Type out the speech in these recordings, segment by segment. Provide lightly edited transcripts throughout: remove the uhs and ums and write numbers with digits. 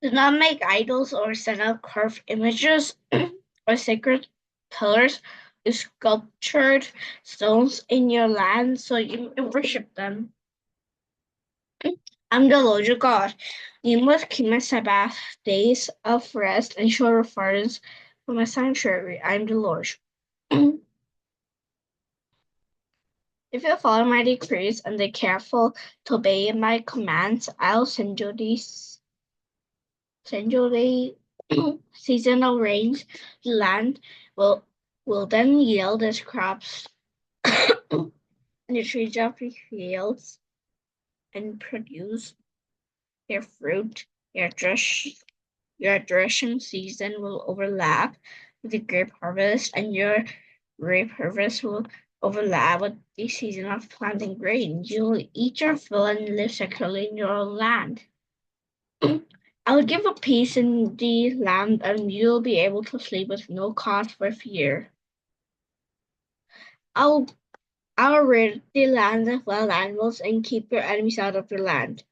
Do not make idols or set up carved images or sacred pillars or sculptured stones in your land so you may worship them. I'm the Lord your God. You must keep my Sabbath days of rest and show reverence for my sanctuary. I am the Lord. If you follow my decrees and are careful to obey my commands, I'll send you the seasonal rains. The land will then yield its crops, and the trees of the fields and produce their fruit. Your threshing season will overlap with the grape harvest, and your grape harvest will overlap with the season of planting grain. You will eat your fill and live securely in your own land. I will give a peace in the land, and you will be able to sleep with no cause for fear. I'll rid the land of wild animals and keep your enemies out of your land.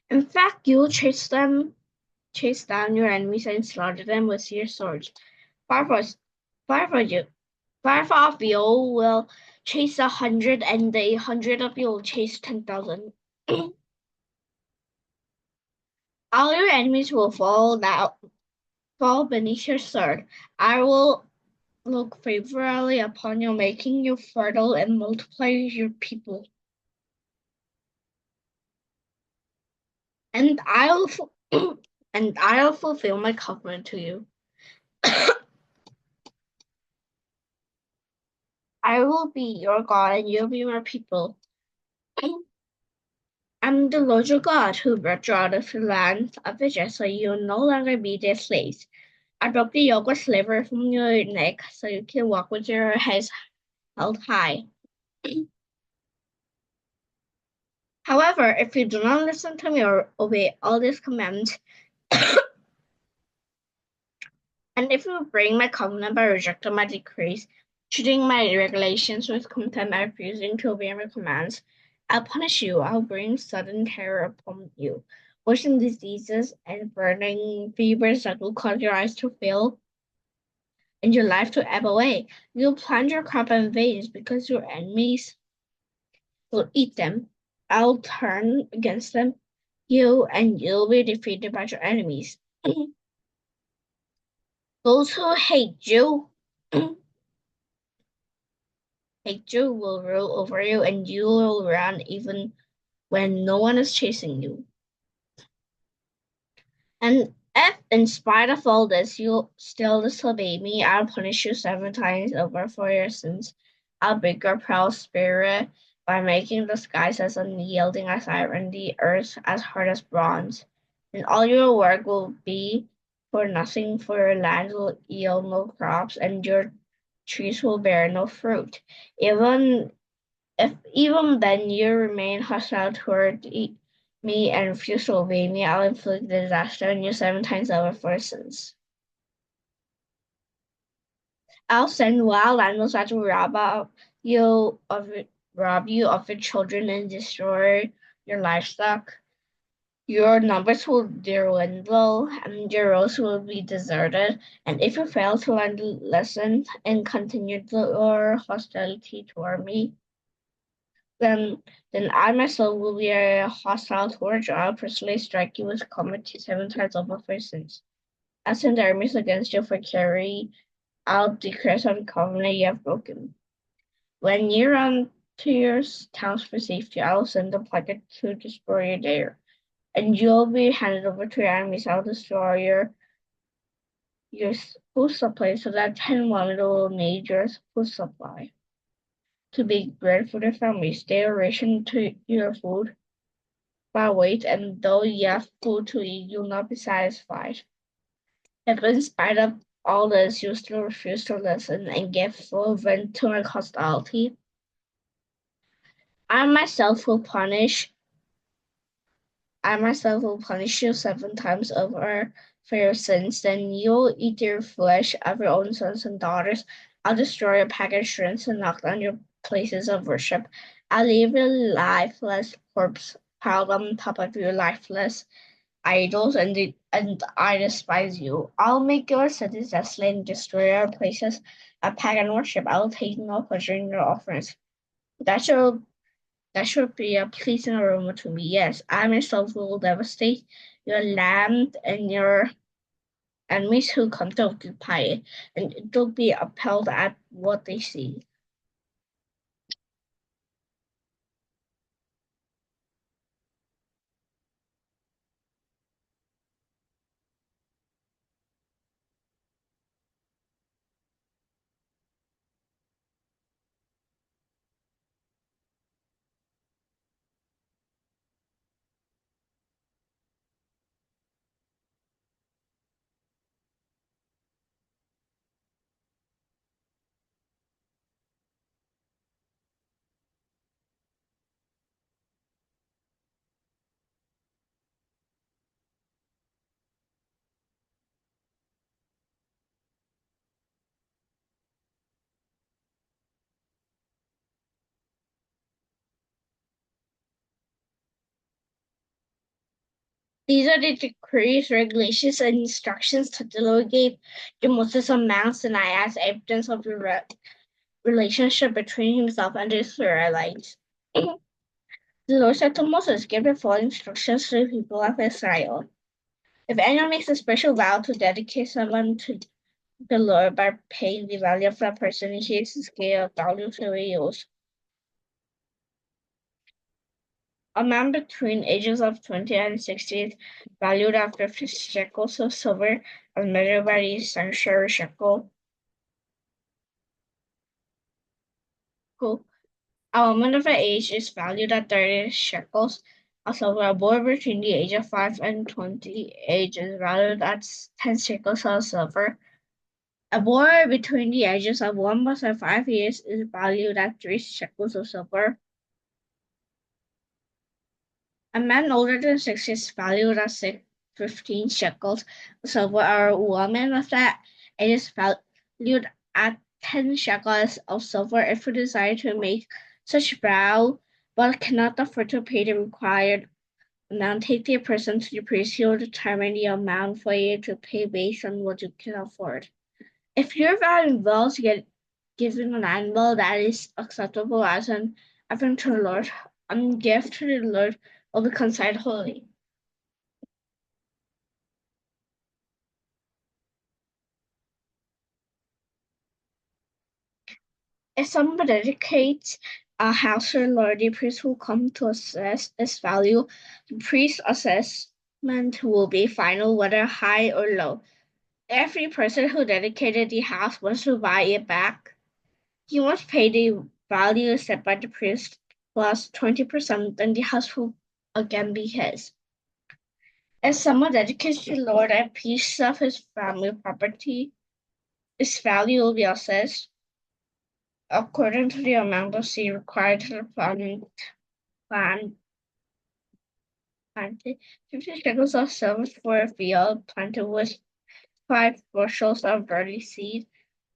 In fact, you will chase down your enemies and slaughter them with your swords. Five of you will chase 100, and the 100 of you will chase 10,000. All your enemies will fall beneath your sword. I will look favorably upon you, making you fertile and multiply your people. And I'll fulfill my covenant to you. I will be your God, and you'll be my people. I'm the Lord your God who brought you out of the land of Egypt, so you will no longer be their slaves. I broke the yoke of slavery from your neck, so you can walk with your heads held high. However, if you do not listen to me or obey all these commands, and if you break my covenant by rejecting my decrees, treating my regulations with contempt, and refusing to obey my commands, I'll punish you. I'll bring sudden terror upon you, worsening diseases and burning fevers that will cause your eyes to fail and your life to ebb away. You'll plant your crop in vain because your enemies will eat them. I'll turn against them, and you'll be defeated by your enemies. Those who hate you will rule over you, and you will run even when no one is chasing you. And if, in spite of all this, you still disobey me, I'll punish you 7 times over for your sins. I'll break your proud spirit by making the skies as unyielding as iron and the earth as hard as bronze. And all your work will be for nothing, for your land will yield no crops, and your trees will bear no fruit. Even then you remain hostile toward me and refuse to obey me, I'll inflict disaster on you 7 times over for sins. I'll send wild animals that will rob you of your children and destroy your livestock. Your numbers will dwindle, and your roads will be deserted. And if you fail to learn the lesson and continue your hostility toward me, then I myself will be hostile towards you. I'll personally strike you with calamity 7 times over for sins. I'll send armies against you for carrying out the curse on the covenant you have broken. When you run to your towns for safety, I will send a plague to destroy you there, and you'll be handed over to your enemies. I'll destroy your food supply so that 10 women will need your food supply to bake bread for their families. They are rationed to your food by weight, and though you have food to eat, you'll not be satisfied. If in spite of all this you still refuse to listen and give full vent to my hostility, I myself will punish you 7 times over for your sins. Then you'll eat your flesh of your own sons and daughters. I'll destroy your pagan shrines and knock down your places of worship. I'll leave your lifeless corpse piled on top of your lifeless. idols, and I despise you. I'll make your cities desolate and destroy your places of pagan worship. I will take no pleasure in your offerings. That should be a pleasing aroma to me. Yes, I myself will devastate your land and your enemies who come to occupy it, and it will be appalled at what they see. These are the decrees, regulations, and instructions that the Lord gave to Moses on Mount Sinai as evidence of the relationship between himself and the Israelites. The Lord said to Moses, give the following instructions to the people of Israel. If anyone makes a special vow to dedicate someone to the Lord by paying the value of that person, he is to scale value to be used. A man between ages of 20 and 60 is valued at 50 shekels of silver, as measured by the sanctuary shekel. A woman of age is valued at 30 shekels of silver. A boy between the age of 5 and 20 age is valued at 10 shekels of silver. A boy between the ages of 1 month and 5 years is valued at 3 shekels of silver. A man older than 60 is valued at 15 shekels of silver. A woman of that age is valued at 10 shekels of silver. If you desire to make such vow but cannot afford to pay the required amount, take the person to the priest. He will determine the amount for you to pay based on what you can afford. If your vow involves giving an animal that is acceptable as an offering to the Lord, a gift to the Lord will be considered holy. If someone dedicates a house to the Lord, the priest will come to assess its value. The priest's assessment will be final, whether high or low. Every person who dedicated the house wants to buy it back. He must pay the value set by the priest plus 20%, then the house will again be his. If someone dedicates to the Lord a piece of his family property, its value will be assessed according to the amount of seed required to the planted. 50 shekels of silver for a field planted with 5 bushels of barley seed.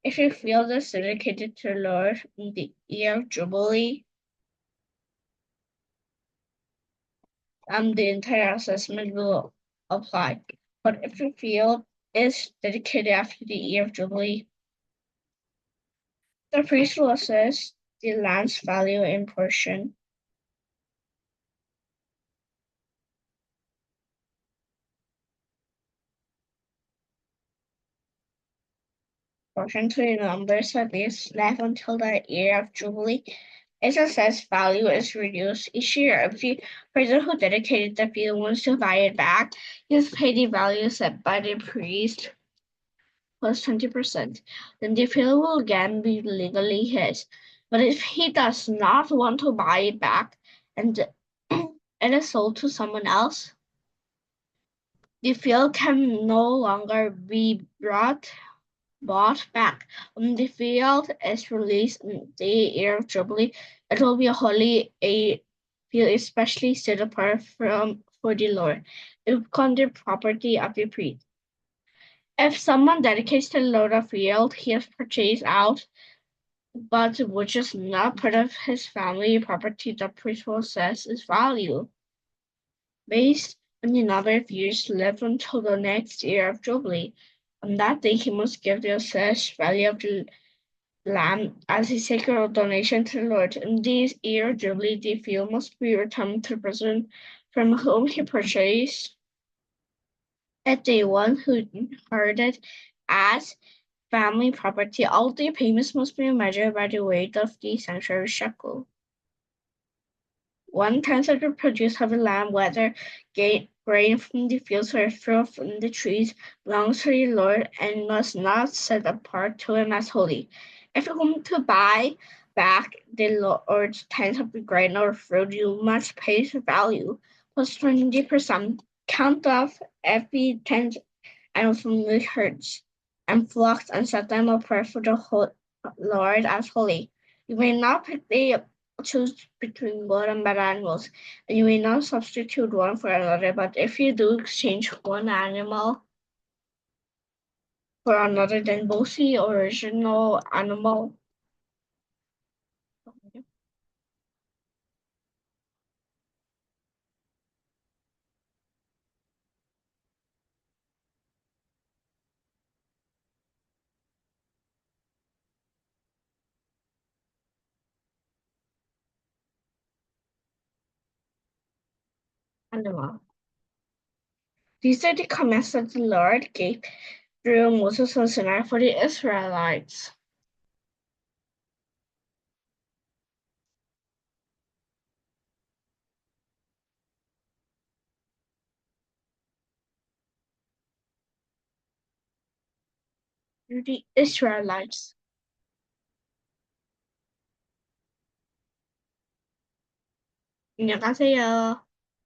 If your field is dedicated to the Lord in the year of Jubilee, the entire assessment will apply. But if your field is dedicated after the year of Jubilee, the priest will assess the land's value in portion to the numbers that is left until the year of Jubilee. Its assessed value is reduced each year. If the person who dedicated the field wants to buy it back, he must pay the value set by the priest plus 20%. Then the field will again be legally his. But if he does not want to buy it back and it is sold to someone else, the field can no longer be bought back. When the field is released in the year of Jubilee, it will be a field especially set apart for the Lord. It will become the property of the priest. If someone dedicates to the Lord a field he has purchased out, but which is not part of his family property, the priest will assess its value based and another of years lived until the next year of Jubilee. On that day he must give the assessed value of the lamb as a sacred donation to the Lord. In this year of Jubilee, the field must be returned to the person from whom he purchased it, the one who inherited as family property. All the payments must be measured by the weight of the sanctuary shekel. 1/10 of the produce of the land, whether grain from the fields or fruit from the trees, belongs to the Lord and must not set apart to him as holy. If you come to buy back the Lord's tenth of the grain or fruit, you must pay the value plus 20%. Count off every tenth and from the herds and flocks and set them apart for the Lord as holy. You may not choose between good and bad animals, and you may not substitute one for another, but if you do exchange one animal for another, then both the original animal animal. These are the commands that the Lord gave through Moses on Sinai for the Israelites. The Israelites. 안녕하세요.